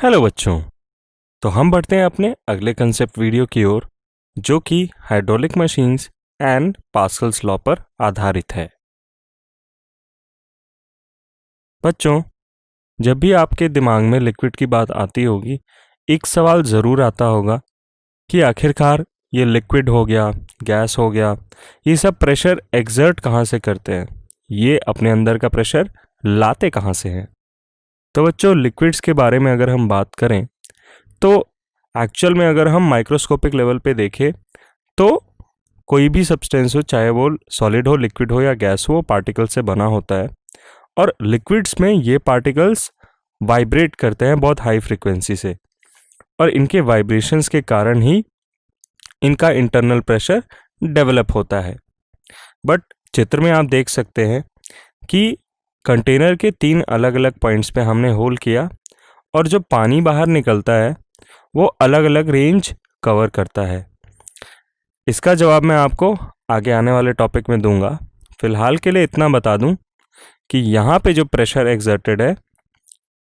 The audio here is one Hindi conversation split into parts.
हेलो बच्चों। तो हम बढ़ते हैं अपने अगले कंसेप्ट वीडियो की ओर, जो कि hydraulic machines and Pascal's law पर आधारित है। बच्चों, जब भी आपके दिमाग में लिक्विड की बात आती होगी, एक सवाल ज़रूर आता होगा कि आखिरकार ये लिक्विड हो गया, गैस हो गया, ये सब प्रेशर एक्सर्ट कहाँ से करते हैं, ये अपने अंदर का प्रेशर लाते कहाँ से हैं। तो बच्चों, लिक्विड्स के बारे में अगर हम बात करें तो एक्चुअल में अगर हम माइक्रोस्कोपिक लेवल पे देखें तो कोई भी सब्सटेंस हो, चाहे वो सॉलिड हो, लिक्विड हो या गैस हो, पार्टिकल से बना होता है। और लिक्विड्स में ये पार्टिकल्स वाइब्रेट करते हैं बहुत हाई फ्रिक्वेंसी से, और इनके वाइब्रेशंस के कारण ही इनका इंटरनल प्रेशर डेवलप होता है। बट चित्र में आप देख सकते हैं कि कंटेनर के 3 अलग अलग पॉइंट्स पे हमने होल किया, और जो पानी बाहर निकलता है वो अलग अलग रेंज कवर करता है। इसका जवाब मैं आपको आगे आने वाले टॉपिक में दूंगा। फिलहाल के लिए इतना बता दूं कि यहाँ पे जो प्रेशर एक्सर्टेड है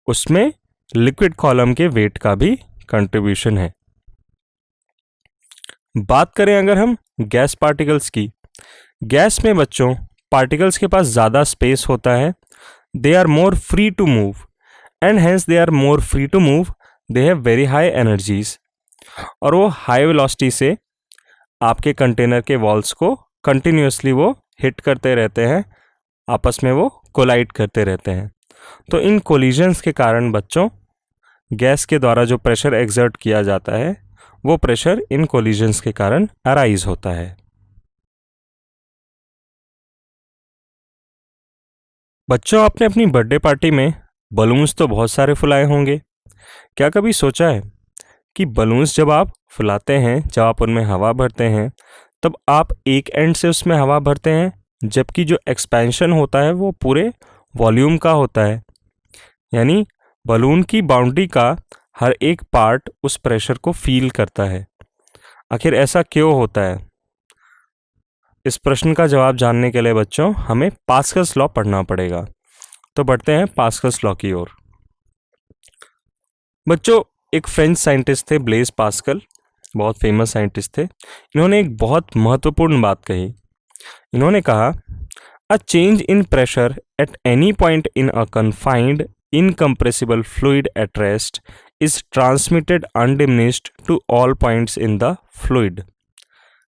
उसमें लिक्विड कॉलम के वेट का भी कंट्रीब्यूशन है। बात करें अगर हम गैस पार्टिकल्स की, गैस में बच्चों पार्टिकल्स के पास ज़्यादा स्पेस होता है। They are more free to move, and hence they are more free to move, they have very high energies, और वो हाई वेलोसिटी से आपके कंटेनर के वॉल्स को कंटिन्यूसली वो हिट करते रहते हैं, आपस में वो कोलाइड करते रहते हैं। तो इन कोलिजन्स के कारण बच्चों गैस के द्वारा जो प्रेशर एक्सर्ट किया जाता है वो प्रेशर इन कोलिजन्स के कारण अराइज होता है। बच्चों, आपने अपनी बर्थडे पार्टी में बलून्स तो बहुत सारे फुलाए होंगे। क्या कभी सोचा है कि बलून्स जब आप फुलाते हैं, जब आप उनमें हवा भरते हैं, तब आप एक एंड से उसमें हवा भरते हैं, जबकि जो एक्सपेंशन होता है वो पूरे वॉल्यूम का होता है। यानी बलून की बाउंड्री का हर एक पार्ट उस प्रेशर को फील करता है। आखिर ऐसा क्यों होता है? इस प्रश्न का जवाब जानने के लिए बच्चों हमें पास्कल्स लॉ पढ़ना पड़ेगा। तो बढ़ते हैं पास्कल्स लॉ की ओर। बच्चों, एक फ्रेंच साइंटिस्ट थे, ब्लेज पास्कल, बहुत फेमस साइंटिस्ट थे। इन्होंने एक बहुत महत्वपूर्ण बात कही। इन्होंने कहा, a change in pressure at any point in a confined incompressible fluid at rest is transmitted undiminished to all points in the fluid.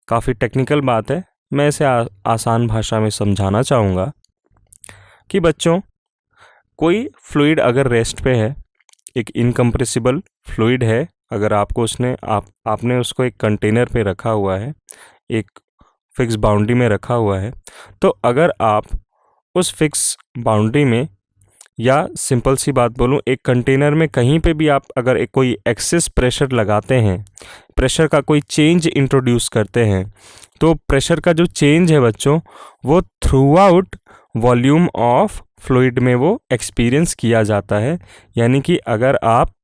काफ़ी टेक्निकल बात है, मैं इसे आसान भाषा में समझाना चाहूँगा कि बच्चों, कोई फ्लूइड अगर रेस्ट पे है, एक इनकम्प्रेसिबल फ्लूइड है, अगर आपको आपने उसको एक कंटेनर पे रखा हुआ है, एक फिक्स बाउंड्री में रखा हुआ है, तो अगर आप उस फिक्स बाउंड्री में, या सिंपल सी बात बोलूँ, एक कंटेनर में कहीं पे भी आप अगर एक कोई एक्सेस प्रेशर लगाते हैं, प्रेशर का कोई चेंज इंट्रोड्यूस करते हैं, तो प्रेशर का जो चेंज है बच्चों वो through out volume of fluid में वो एक्सपीरियंस किया जाता है। यानी कि अगर आप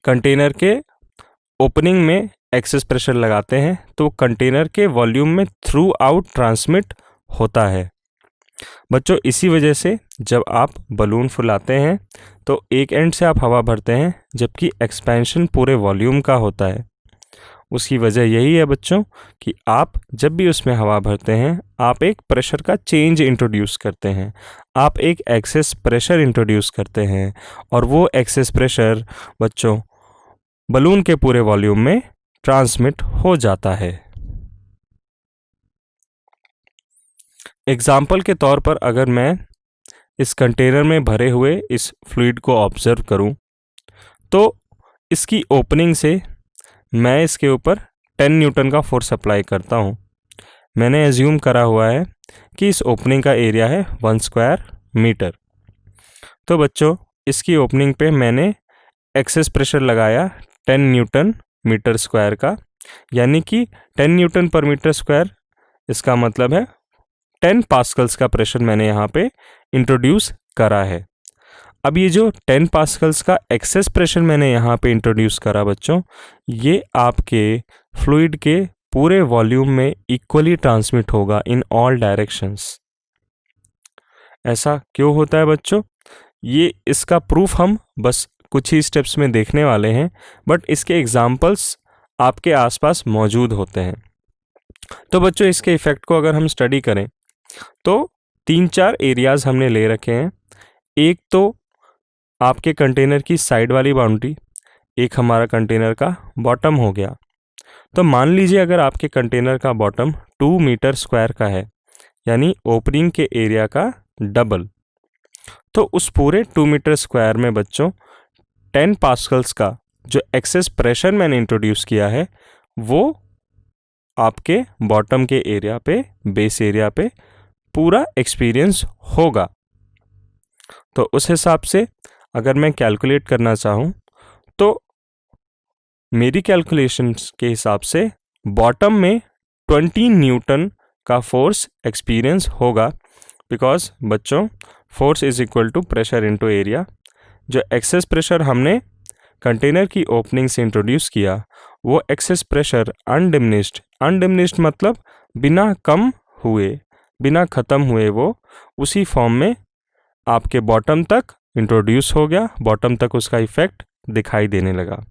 कंटेनर के ओपनिंग में एक्सेस प्रेशर लगाते हैं तो कंटेनर के वॉल्यूम में थ्रू आउट ट्रांसमिट होता है। बच्चों, इसी वजह से जब आप बलून फुलाते हैं तो एक एंड से आप हवा भरते हैं, जबकि एक्सपेंशन पूरे वॉल्यूम का होता है। उसकी वजह यही है बच्चों कि आप जब भी उसमें हवा भरते हैं आप एक प्रेशर का चेंज इंट्रोड्यूस करते हैं, आप एक एक्सेस प्रेशर इंट्रोड्यूस करते हैं, और वो एक्सेस प्रेशर बच्चों बलून के पूरे वॉल्यूम में ट्रांसमिट हो जाता है। एग्जाम्पल के तौर पर अगर मैं इस कंटेनर में भरे हुए इस फ्लूइड को ऑब्जर्व करूं, तो इसकी ओपनिंग से मैं इसके ऊपर 10 न्यूटन का फोर्स अप्लाई करता हूं। मैंने एज्यूम करा हुआ है कि इस ओपनिंग का एरिया है 1 स्क्वायर मीटर। तो बच्चों, इसकी ओपनिंग पे मैंने एक्सेस प्रेशर लगाया 10 न्यूटन मीटर स्क्वायर का, यानी कि 10 न्यूटन पर मीटर स्क्वायर, इसका मतलब है 10 पास्कल्स का प्रेशर मैंने यहाँ पे इंट्रोड्यूस करा है। अब ये जो 10 पास्कल्स का एक्सेस प्रेशर मैंने यहाँ पे इंट्रोड्यूस करा बच्चों, ये आपके फ्लूइड के पूरे वॉल्यूम में इक्वली ट्रांसमिट होगा इन ऑल डायरेक्शंस। ऐसा क्यों होता है बच्चों? ये इसका प्रूफ हम बस कुछ ही स्टेप्स में देखने वाले हैं, बट इसके एग्जाम्पल्स आपके आसपास मौजूद होते हैं। तो बच्चों, इसके इफ़ेक्ट को अगर हम स्टडी करें तो 3-4 एरियाज़ हमने ले रखे हैं। एक तो आपके कंटेनर की साइड वाली बाउंड्री, एक हमारा कंटेनर का बॉटम हो गया। तो मान लीजिए अगर आपके कंटेनर का बॉटम 2 मीटर स्क्वायर का है, यानी ओपनिंग के एरिया का डबल, तो उस पूरे 2 मीटर स्क्वायर में बच्चों 10 पास्कल्स का जो एक्सेस प्रेशर मैंने इंट्रोड्यूस किया है वो आपके बॉटम के एरिया पे, बेस एरिया पे पूरा एक्सपीरियंस होगा। तो उस हिसाब से अगर मैं कैलकुलेट करना चाहूँ तो मेरी कैलकुलेशंस के हिसाब से बॉटम में 20 न्यूटन का फोर्स एक्सपीरियंस होगा, बिकॉज बच्चों force is equal to pressure into area. जो एक्सेस प्रेशर हमने कंटेनर की ओपनिंग से इंट्रोड्यूस किया वो एक्सेस प्रेशर अनडिमिनिश्ड मतलब बिना कम हुए, बिना ख़त्म हुए वो उसी फॉर्म में आपके बॉटम तक इंट्रोड्यूस हो गया, बॉटम तक उसका इफ़ेक्ट दिखाई देने लगा।